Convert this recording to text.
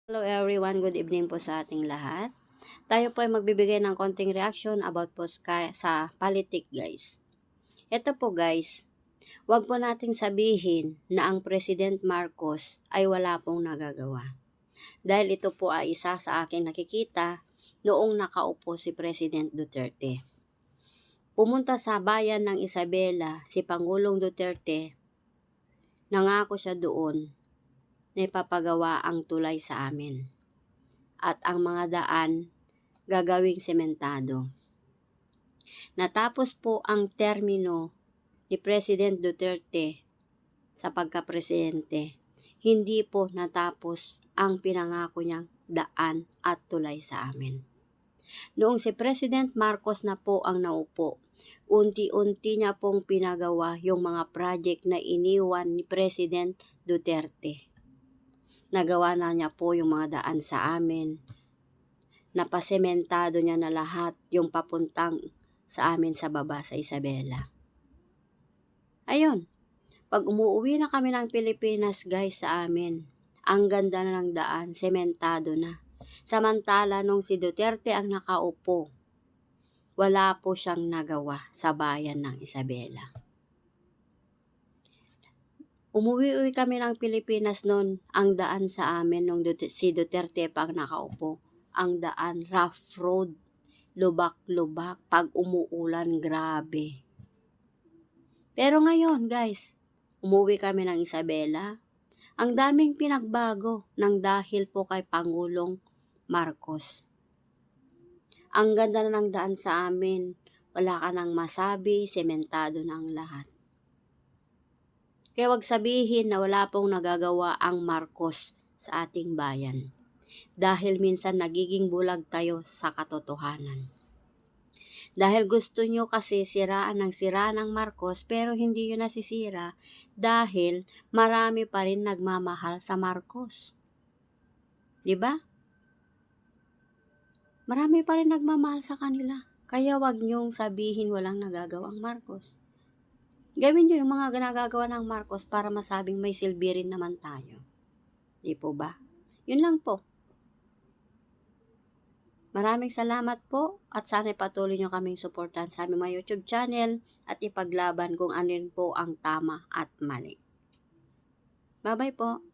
Hello everyone, good evening po sa ating lahat. Tayo po ay magbibigay ng konting reaction about po sa politik guys. Ito po guys, wag po nating sabihin na ang President Marcos ay wala pong nagagawa. Dahil ito po ay isa sa aking nakikita noong nakaupo si President Duterte. Pumunta sa bayan ng Isabela si Pangulong Duterte, nangako siya doon na ipapagawa ang tulay sa amin at ang mga daan gagawing sementado. Natapos po ang termino ni President Duterte sa pagkapresidente. Hindi po natapos ang pinangako niyang daan at tulay sa amin. Noong si President Marcos na po ang naupo, unti-unti niya pong pinagawa yung mga project na iniwan ni President Duterte. Nagawa na niya po yung mga daan sa amin. Napasementado niya na lahat yung papuntang sa amin sa baba sa Isabela. Ayun, pag umuwi na kami ng Pilipinas guys sa amin, ang ganda na ng daan, sementado na. Samantala nung si Duterte ang nakaupo, wala po siyang nagawa sa bayan ng Isabela. Umuwi kami ng Pilipinas noon, ang daan sa amin nung si Duterte pa ang nakaupo. Ang daan, rough road, lubak-lubak, pag umuulan, grabe. Pero ngayon guys, umuwi kami ng Isabela, ang daming pinagbago nang dahil po kay Pangulong Marcos. Ang ganda na ng daan sa amin, wala ka nang masabi, sementado na ang lahat. Kaya wag sabihin na wala pong nagagawa ang Marcos sa ating bayan. Dahil minsan nagiging bulag tayo sa katotohanan. Dahil gusto nyo kasi siraan ng Marcos pero hindi yun nasisira dahil marami pa rin nagmamahal sa Marcos. Diba? Marami pa rin nagmamahal sa kanila. Kaya wag nyong sabihin walang nagagawang Marcos. Gawin nyo yung mga ginagawa ng Marcos para masabing may silbi rin naman tayo. Di po ba? Yun lang po. Maraming salamat po at sana patuloy nyo kaming suportahan sa aming mga YouTube channel at ipaglaban kung alin po ang tama at mali. Bye-bye po.